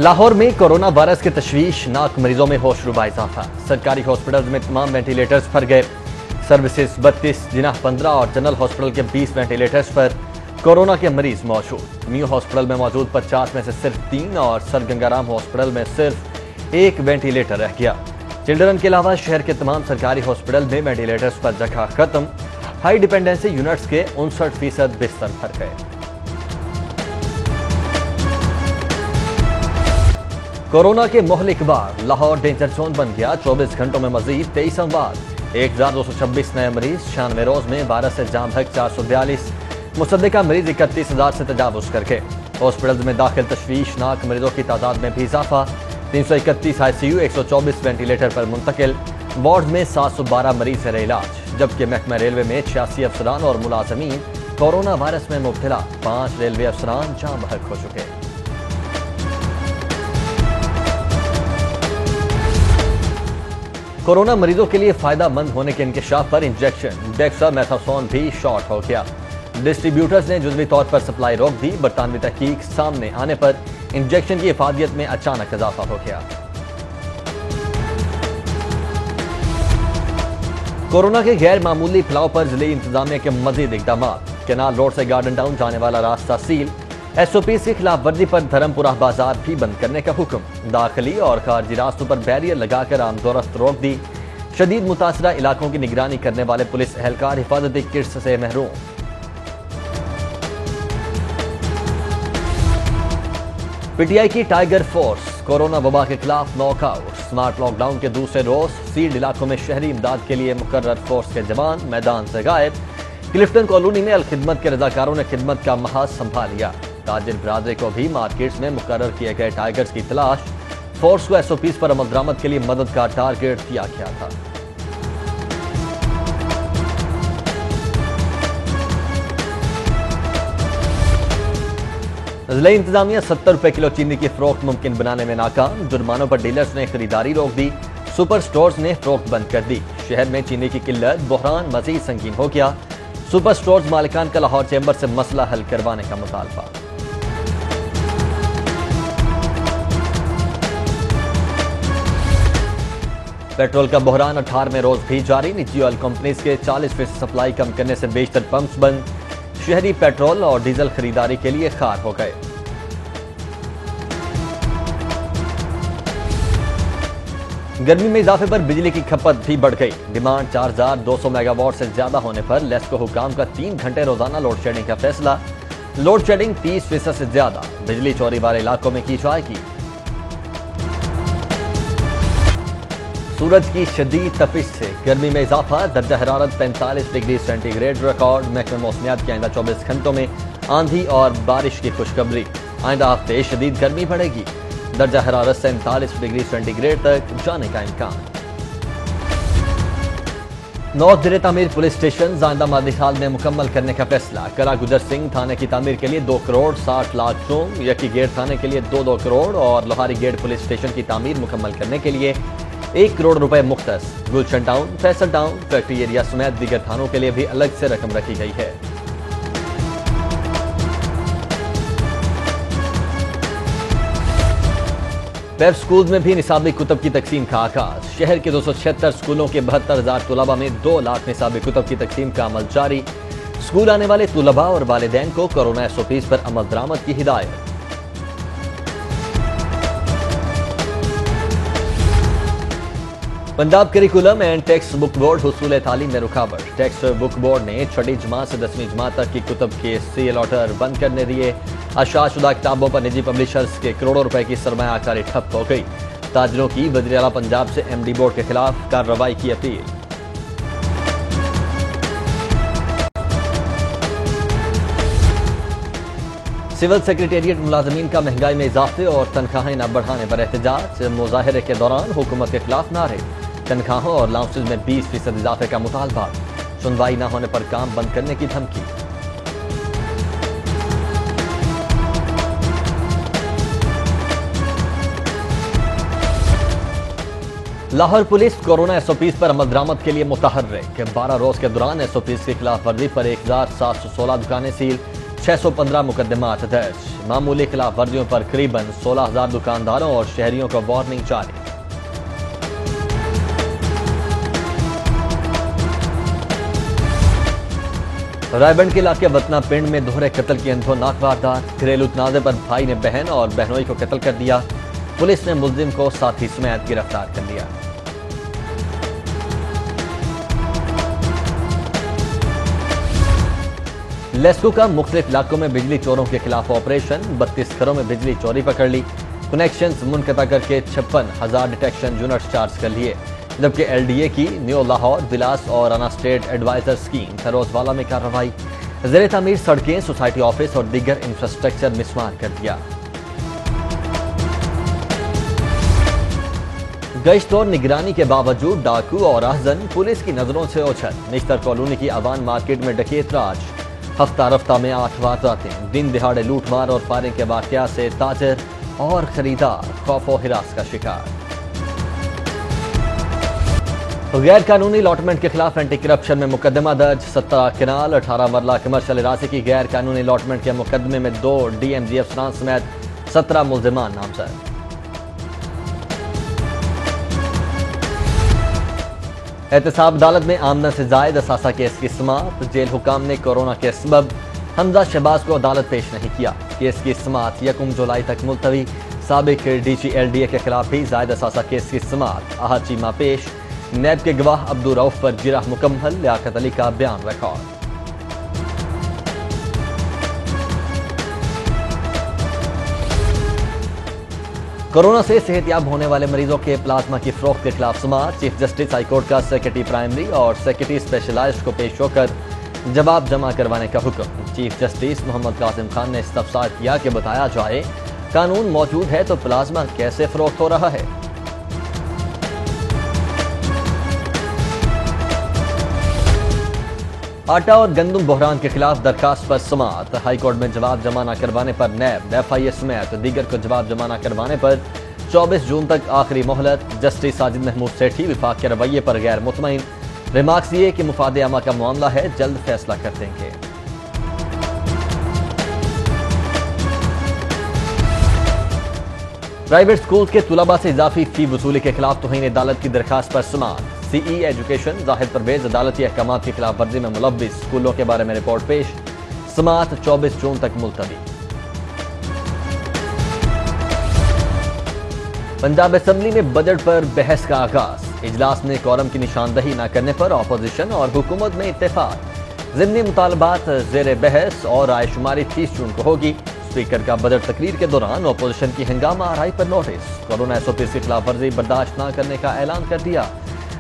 लाहौर में corona virus के तशवीशनाक मरीजों में होशरुबा इजाफा। सरकारी हॉस्पिटल्स में तमाम वेंटिलेटर्स भर गए। सर्विसेज 32, जिनाह 15 और जनरल हॉस्पिटल के 20 वेंटिलेटर्स पर कोरोना के मरीज मौजूद। न्यू हॉस्पिटल में मौजूद 50 में से सिर्फ 3 और सर गंगाराम हॉस्पिटल में सिर्फ 1 वेंटिलेटर रह गया। चिल्ड्रन के अलावा शहर के तमाम सरकारी हॉस्पिटल में वेंटिलेटर्स पर जगह खत्म। हाई डिपेंडेंसी यूनिट्स के 59% बिस्तर भर गए। कोरोना के मोहलिक बार लाहौर डेंजर जोन बन गया। 24 घंटों में मजीद 23 अमवात, 1226 नए मरीज। 96 रोज में वायरस से जाम बहक 442। मुसद्दिका मरीज 31,000 से तजावुज करके। हॉस्पिटल में दाखिल तशवीशनाक मरीजों की तादाद में भी इजाफा। 331 ICU, 124 वेंटिलेटर पर मुंतकिल। वार्ड में 712 मरीज है इलाज, जबकि महकमा रेलवे में 86 अफसरान और मुलाजमीन कोरोना वायरस में मुब्तला। 5 रेलवे अफसरान जाम बहक हो चुके। कोरोना मरीजों के लिए फायदा मंद होने के इंकशाफ पर इंजेक्शन डेक्सामेथासोन भी शॉर्ट हो गया। डिस्ट्रीब्यूटर्स ने जुज़वी तौर पर सप्लाई रोक दी। बरतानवी तहकीक सामने आने पर इंजेक्शन की इफादियत में अचानक इजाफा हो गया। कोरोना के गैर मामूली फैलाव पर जिले इंतजामिया के मजीद इकदाम। केनाल रोड से गार्डन टाउन जाने वाला रास्ता सील। SOP की खिलाफ वर्जी पर धर्मपुरा बाजार भी बंद करने का हुक्म। दाखिली और खारजी रास्तों पर बैरियर लगाकर आमदोरफ्त रोक दी। शदीद मुतासरा इलाकों की निगरानी करने वाले पुलिस एहलकार हिफाजती किट्स से महरूम। PTI की टाइगर फोर्स कोरोना वबा के खिलाफ नॉकआउट। स्मार्ट लॉकडाउन के दूसरे रोज सील्ड इलाकों में शहरी इमदाद के लिए मुकर्रर फोर्स के जवान मैदान से गायब। क्लिफ्टन कॉलोनी में अलखिदमत के रजाकारों ने खिदमत का महाज संभाल लिया। ताजिर बरादरी को भी मार्केट्स में मुकर्रर किए गए टाइगर्स की तलाश। फोर्स को SOPs पर अमल दरामद के लिए मदद का टारगेट दिया गया था। जिले इंतजामिया 70 रुपए किलो चीनी की फरोख्त मुमकिन बनाने में नाकाम। जुर्मानों पर डीलर्स ने खरीदारी रोक दी। सुपर स्टोर्स ने फरोख्त बंद कर दी। शहर में चीनी की किल्लत बहरान मजीद संगीन हो गया। सुपर स्टोर्स मालिकान का लाहौर चैम्बर से मसला हल करवाने का मुतालबा। पेट्रोल का बहरान 18वें रोज भी जारी। निजी ऑयल कंपनीज के 40% सप्लाई कम करने से बेशतर पंप्स बंद। शहरी पेट्रोल और डीजल खरीदारी के लिए खार हो गए। गर्मी में इजाफे पर बिजली की खपत भी बढ़ गई। डिमांड 4200 मेगावाट से ज्यादा होने पर लेस्को हुकाम का 3 घंटे रोजाना लोड शेडिंग का फैसला। लोड शेडिंग 30% से ज्यादा बिजली चोरी वाले इलाकों में की जाएगी। सूरज की शदीद तपिश से गर्मी में इजाफा। दर्जा हरारत 45 डिग्री सेंटीग्रेड रिकॉर्ड। महकमा मौसमियात की आइंदा 24 घंटों में आंधी और बारिश की खुशखबरी। आइंदा हफ्ते शदीद गर्मी बढ़ेगी। दर्जा हरारत 47 डिग्री सेंटीग्रेड तक जाने का इम्कान। नौ ज़ेरे तामीर पुलिस स्टेशन आइंदा मादी साल में मुकम्मल करने का फैसला। कला गुजर सिंह थाने की तामीर के लिए 2 करोड़ 60 लाख चूम। यकी गेट थाने के लिए 2 करोड़ और लोहारी गेट पुलिस स्टेशन की तामीर मुकम्मल करने के लिए 1 करोड़ रुपए मुख्तस। Gulshan town, Faisal town, factory area समेत दीगर थानों के लिए भी अलग से रकम रखी गई है। पेप स्कूल में भी निसाबी कुतब की तकसीम का आगाज। शहर के 276 स्कूलों के 72,000 तुलबा में 2 लाख निसाबी कुतब की तकसीम का अमल जारी। स्कूल आने वाले तुलबा और वालिदैन को कोरोना SOPs पर अमल दरामद की हिदायत। Punjab curriculum and textbook board हुसूल तालीम में रुकावट। टेक्स्ट बुक बोर्ड ने 6ठी जमात से 10वीं जमात तक की कुतब के सील ऑर्डर बंद करने दिए। अशाशुदा किताबों पर निजी पब्लिशर्स के करोड़ों रुपए की सरमायाकारी ठप हो गई। ताजरों की वज़ीर आला पंजाब से MD बोर्ड के खिलाफ कार्रवाई की अपील। सिविल सेक्रेटेरिएट मुलाजमीन का महंगाई में इजाफे और तनख्वाहें न बढ़ाने पर एहतजाज। मुजाहरे के दौरान हुकूमत के खिलाफ नारे। तनख्वाहों और अलाउंसेज में 20% इजाफे का मुतालबा। सुनवाई न होने पर काम बंद करने की धमकी। लाहौर पुलिस कोरोना SOPs पर अमल दरामद के लिए मुतहर्रिक। 12 रोज के दौरान SOPs की खिलाफ वर्जी पर 1716 दुकानें सील। 615 मुकदमात दर्ज। मामूली खिलाफ वर्जियों पर करीबन 16,000 दुकानदारों और शहरियों को वार्निंग जारी। रायबंड के इलाके वतना पिंड में दोहरे कत्ल की अंधोनाक वारदात। घरेलू तनाजे पर भाई ने बहन और बहनोई को कत्ल कर दिया। पुलिस ने मुलजिम को साथी समेत गिरफ्तार कर लिया। लेस्को का मुख्तलिफ इलाकों में बिजली चोरों के खिलाफ ऑपरेशन। 32 घरों में बिजली चोरी पकड़ ली। कनेक्शंस मुनक़ता करके 56,000 डिटेक्शन यूनिट्स चार्ज कर लिए। जबकि LDA की न्यू लाहौर, विलास और अना स्टेट एडवाइजर स्कीम फरोजवाला में कार्रवाई। ज़ेरे तामीर सड़कें, सोसाइटी ऑफिस और दीगर इंफ्रास्ट्रक्चर मिसमार कर दिया। गश्त और निगरानी के बावजूद डाकू और अहजन पुलिस की नजरों से ओझल। निश्तर कॉलोनी की अवान मार्केट में डकैत राज। हफ्ता रफ्ता में 8 वारदातें। दिन दिहाड़े लूटमार और फायरिंग के वाकया से ताजर और खरीदार खौफ और हिरास का शिकार। गैर कानूनी अलॉटमेंट के खिलाफ एंटी करप्शन में मुकदमा दर्ज। 17 किनाल 18 मरला कमर्शियल इरादे की गैर कानूनी अलॉटमेंट के मुकदमे में 2 DMG अफसरान समेत 17 मुलजिमान नामजद। एहतसाब अदालत में आमदन से जायद असासा केस की समाअत। जेल हुकाम ने कोरोना के सबब हमजा शहबाज को अदालत पेश नहीं किया। केस की समाअत 1 जुलाई तक मुलतवी। साबिक DG LDA के खिलाफ भी जायद असासा केस की समाअत। आहत चीमा पेश। नैब के गवाह अब्दुल रऊफ पर जिरह मुकम्मल। लियाकत अली का बयान रिकॉर्ड। कोरोना से सेहतयाब होने वाले मरीजों के प्लाज्मा की फरोख्त के खिलाफ समाअत। चीफ जस्टिस हाईकोर्ट का सेक्रेटरी प्राइमरी और सेक्रेटरी स्पेशलाइज्ड को पेश होकर जवाब जमा करवाने का हुक्म। चीफ जस्टिस मोहम्मद कासिम खान ने इस्तफसार किया कि बताया जाए कानून मौजूद है तो प्लाज्मा कैसे फरोख्त हो रहा है। आटा और गंदम बहरान के खिलाफ दरखास्त पर समाअत। हाईकोर्ट में जवाब जमा न करवाने पर नैब, FIA समेत दीगर को जवाब जमा न करवाने पर 24 जून तक आखिरी मोहलत। जस्टिस साजिद महमूद सेठी विफाक के रवैये पर गैर मुतमईन। रिमार्क्स ये कि मुफादे आमा का मामला है, जल्द फैसला कर देंगे। प्राइवेट स्कूल के तुलबा से इजाफी फी वसूली के खिलाफ तौहीन अदालत की दरखास्त पर समाअत। CE एजुकेशन जाहिद परवेज अदालती अहकाम की खिलाफ वर्जी में मुलव्विस स्कूलों के बारे में रिपोर्ट पेश। समाअत 24 जून तक मुलतवी। पंजाब असेंबली में बजट पर बहस का आगाज। इजलास में कोरम की निशानदही न करने पर अपोजिशन और हुकूमत में इत्तेफाक। ज़िमनी मुतालबात ज़ेर बहस और रायशुमारी 30 जून को होगी। स्पीकर का बजट तकरीर के दौरान अपोजिशन की हंगामा आराई पर नोटिस। कोरोना SOPs की खिलाफ वर्जी बर्दाश्त न करने का ऐलान कर दिया।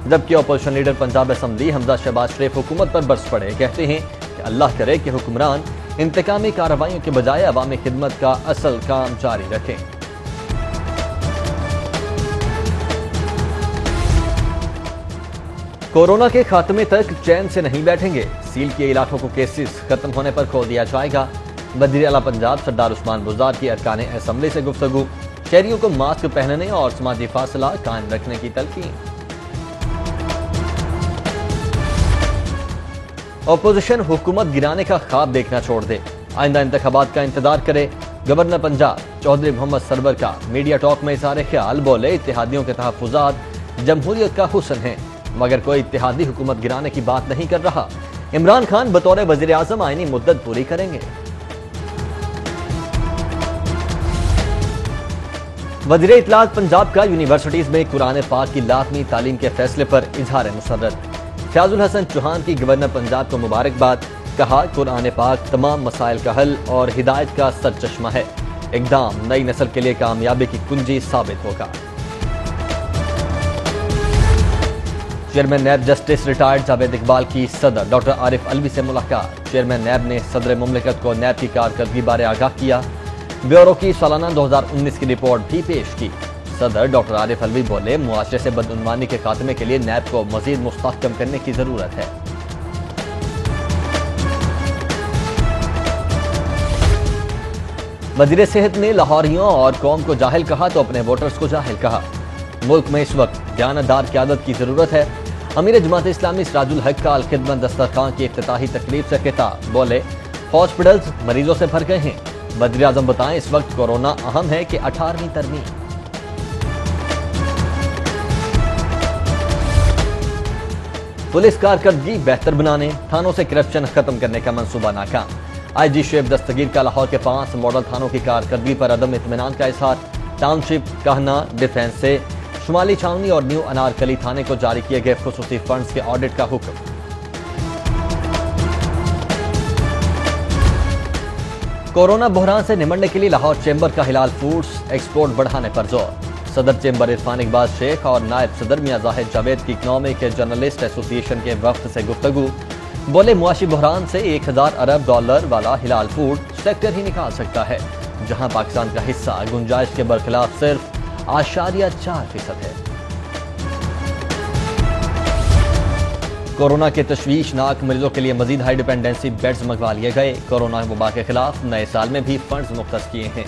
जबकि opposition leader Punjab assembly Hamza Shahbaz Sharif हुकूमत पर बरस पड़े। कहते हैं कि अल्लाह करे कि हुक्मरान इंतकामी कार्रवाइयों के बजाय अवामी खिदमत का असल काम जारी रखें। कोरोना के खात्मे तक चैन से नहीं बैठेंगे। सील किए इलाकों को केसेस खत्म होने पर खोल दिया जाएगा। वज़ीर आला पंजाब सरदार उस्मान बुज़दार की अरकान असेंबली से गुफ्तगू। शहरियों को मास्क पहनने और समाजी फासला कायम रखने की तलकीन। अपोजिशन हुकूमत गिराने का ख्वाब देखना छोड़ दे, आइंदा इंतखाबात का इंतजार करे। गवर्नर पंजाब चौधरी मोहम्मद सरवर का मीडिया टॉक में इज़हार ख्याल। बोले इत्तेहादियों के तहफ़्फ़ुज़ात जमहूरियत का हुस्न है, मगर कोई इत्तेहादी हुकूमत गिराने की बात नहीं कर रहा। इमरान खान बतौर वज़ीर आज़म आईनी मुद्दत पूरी करेंगे। वज़ीर इत्तलात पंजाब का यूनिवर्सिटीज में कुरान पाक की लाज़मी तालीम के फैसले पर इजहार मुसर्रत। फयाजुल हसन चौहान की गवर्नर पंजाब को मुबारकबाद। कहा कुरान पाक तमाम मसाइल का हल और हिदायत का सरचश्मा है। इक़दाम नई नस्ल के लिए कामयाबी की कुंजी साबित होगा। Chairman NAB justice retired Javed Iqbal की सदर डॉक्टर आरिफ अलवी से मुलाकात। चेयरमैन नैब ने सदर मुमलिकत को नैब की कारकर्दगी बारे आगाह किया। ब्यूरो की सालाना 2019 की रिपोर्ट भी पेश की। सदर डॉक्टर आरिफ अलवी बोले मुआशरे से बदउनवानी के खात्मे के लिए नैब को मजीद मुस्तहकम करने की जरूरत है। वज़ीर सेहत ने लाहौरियों और कौम को जाहिल कहा तो अपने वोटर्स को जाहिल कहा। मुल्क में इस वक्त दयानतदार क़यादत की जरूरत है। अमीर जमात इस्लामी सिराजुल हक का अल खिदमत दस्तरखान की इफ्तिताही तकरीब से खिताब। बोले हॉस्पिटल्स मरीजों से भर गए हैं। वज़ीर आज़म बताएं, इस वक्त कोरोना अहम है कि 18वीं तरमीम। पुलिस कारकर्दगी बेहतर बनाने, थानों से करप्शन खत्म करने का मंसूबा नाकाम। आईजी शुएब दस्तगीर का लाहौर के 5 मॉडल थानों की कारकर्दगी पर अदम इत्मीनान का इजहार। टाउनशिप, कहना, डिफेंस से शुमाली छावनी और न्यू अनारकली थाने को जारी किए गए खुसूसी फंड्स के ऑडिट का हुक्म। कोरोना बहरान से निमटने के लिए लाहौर चेंबर का हिलाल फूड्स एक्सपोर्ट बढ़ाने पर जोर। सदर चेंबर इरफान इकबाल शेख और नायब सदर मियां जाहिद जावेद की इकनॉमिक जर्नलिस्ट एसोसिएशन के वफ्द से गुफ्तगू। बोले, मुआशी बहरान से 1000 अरब डॉलर वाला हिलाल फूड सेक्टर ही निकाल सकता है, जहां पाकिस्तान का हिस्सा गुंजाइश के बरखिलाफ सिर्फ 0.4% है। कोरोना के तशवीशनाक मरीजों के लिए मजीद हाई डिपेंडेंसी बेड्स मंगवा लिए गए। कोरोना वबा के खिलाफ नए साल में भी फंड्स मुख्तस किए हैं।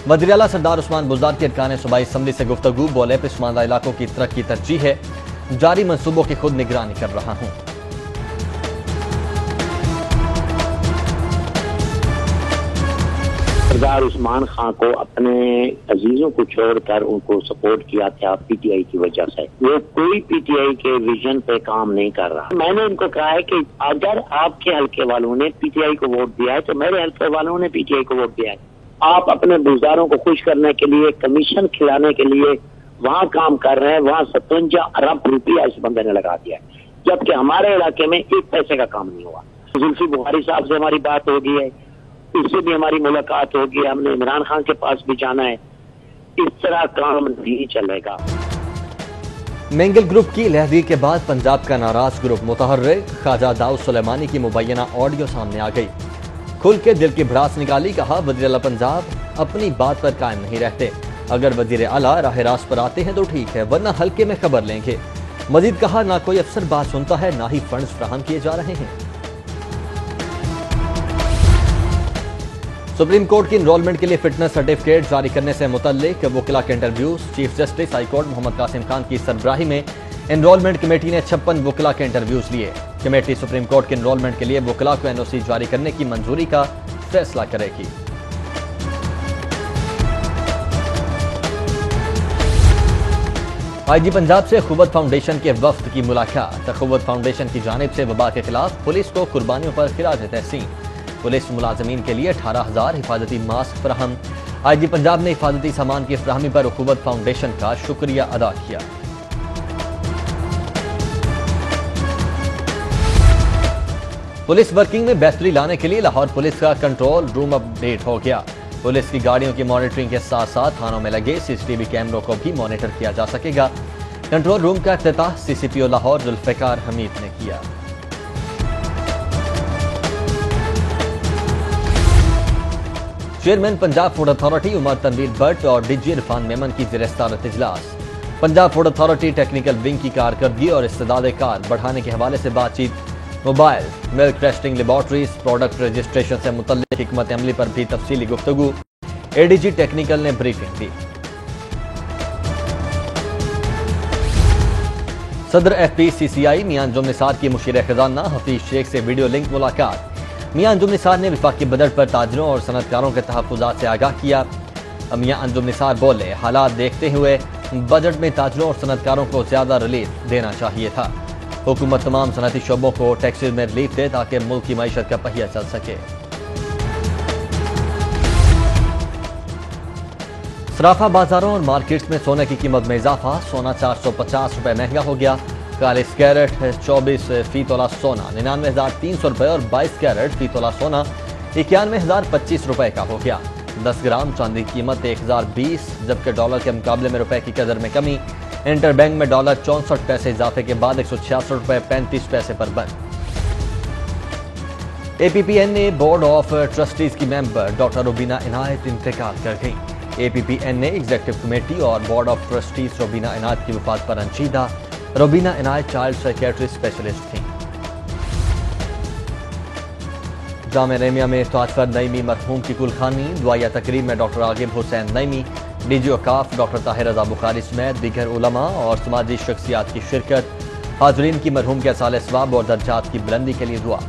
वज़ीर आला सरदार उस्मान बुज़दार की अरकान सूबाई असम्बली से गुफ्तगू। बोले, पिसमानदा इलाकों की तरक्की तरजीह है, जारी मंसूबों की खुद निगरानी कर रहा हूँ। सरदार उस्मान खान को अपने अजीजों को छोड़कर उनको सपोर्ट किया था पीटीआई की वजह से। वो कोई पीटीआई के विजन पे काम नहीं कर रहा। मैंने उनको कहा है कि अगर आपके हल्के वालों ने पीटीआई को वोट दिया है तो मेरे हल्के वालों ने पीटीआई को वोट दिया है। आप अपने बुज़दारों को खुश करने के लिए, कमीशन खिलाने के लिए वहाँ काम कर रहे हैं। वहाँ 57 अरब रुपया इस बंदे ने लगा दिया है, जबकि हमारे इलाके में 1 पैसे का काम नहीं हुआ। जुल्फी बुखारी साहब से हमारी बात हो गई है, इससे भी हमारी मुलाकात होगी। हमने इमरान खान के पास भी जाना है। इस तरह काम नहीं चलेगा। मेंगल ग्रुप की लहदीर के बाद पंजाब का नाराज ग्रुप मुतहर्रिक ख्वाजा दाऊद सुलेमानी की मुबैना ऑडियो सामने आ गई। खुल के दिल की भड़ास निकाली। कहा, वज़ीर आला पंजाब अपनी बात पर कायम नहीं रहते। अगर वज़ीर आला राह रास्त पर आते हैं तो ठीक है, वरना हल्के में खबर लेंगे। मजीद कहा, ना कोई अफसर बात सुनता है, ना ही फंड्स फराहम किए जा रहे हैं। सुप्रीम कोर्ट की इनरोलमेंट के लिए फिटनेस सर्टिफिकेट जारी करने से मुतल्लिक वकीला के interviews. Chief justice high court Mohammad Qasim Khan की सरबराही में एनरोलमेंट कमेटी ने 56 वकीला के इंटरव्यूज लिए। कमेटी सुप्रीम कोर्ट के एनरोलमेंट के लिए वकीला को एनओसी जारी करने की मंजूरी का फैसला करेगी। आईजी पंजाब से अखुवत फाउंडेशन के वफ्द की मुलाकात। अखुवत फाउंडेशन की जानिब से वबा के खिलाफ पुलिस को कुर्बानियों पर खिराज तहसीन। पुलिस मुलाजमीन के लिए 18,000 हिफाजती मास्क फराहम। आईजी पंजाब ने हिफाजती सामान की फराहमी पर अखुवत फाउंडेशन का शुक्रिया अदा किया। पुलिस वर्किंग में बेहतरी लाने के लिए लाहौर पुलिस का कंट्रोल रूम अपडेट हो गया। पुलिस की गाड़ियों की मॉनिटरिंग के साथ साथ थानों में लगे सीसीटीवी कैमरों को भी मॉनिटर किया जा सकेगा। कंट्रोल रूम का इफ्तिताह सीसीपीओ लाहौर जुल्फिकार हमीद ने किया। Chairman Punjab food authority Umar Tanveer Bhatt और डीजी इरफान मेमन की ज़ेर-ए-सदारत इजलास। Punjab food authority technical wing की कारकर्दगी और इस्तेदाद कार बढ़ाने के हवाले से बातचीत। Mobile milk testing laboratories product registration से मुतल्लिक हिकमत अमली पर भी तफसीली गुफ्तगू। एडीजी टेक्निकल ने ब्रीफिंग दी। सदर FPCCI मियां अंजुम निसार की मुशीर खजाना हफीज शेख से वीडियो लिंक मुलाकात। मियां अंजुम निसार ने वफाकी बजट पर ताजरों और सनतकारों के तहफ़्फ़ुज़ात से आगाह किया। मियां अंजुम निसार बोले, हालात देखते हुए बजट में ताजरों और सनतकारों को ज्यादा रिलीफ देना चाहिए था। हुकूमत तमाम सनती शोबों को टैक्सेस में रिलीफ दे ताकि मुल्क की मईशत का पहिया चल सके। सराफा बाजारों और मार्केट्स में सोने की कीमत में इजाफा। सोना 450 रुपए महंगा हो गया। 41 कैरेट 24 फी तोला सोना 99,300 रुपए और 22 कैरेट फी तोला सोना 91,025 रुपए का हो गया। 10 ग्राम चांदी की कीमत 1020, जबकि डॉलर के मुकाबले में रुपए की कदर में कमी। इंटर बैंक में डॉलर 64 पैसे इजाफे के बाद 166 रुपए 35 पैसे पर बंद। APPNA बोर्ड ऑफ ट्रस्टीज की मेंबर डॉक्टर रुबीना इनायत इंतकाल कर गई। APPNA एग्जीक्यूटिव कमेटी और बोर्ड ऑफ ट्रस्टीज रुबीना इनायत की वफात पर अंजीदा। रुबीना इनायत चाइल्ड साइकियाट्री स्पेशलिस्ट थी। जामिया नईमिया में ताजफर नईमी मरहूम की कुलखानी। दुआया तकरीब में डॉक्टर आगिब हुसैन नईमी, DG औकाफ डॉक्टर ताहिर रजा बुखारी समेत दीगर उलमा और समाजी शख्सियात की शिरकत। हाजरीन की मरहूम के साले सवाब और दर्जात की बुलंदी के लिए दुआ।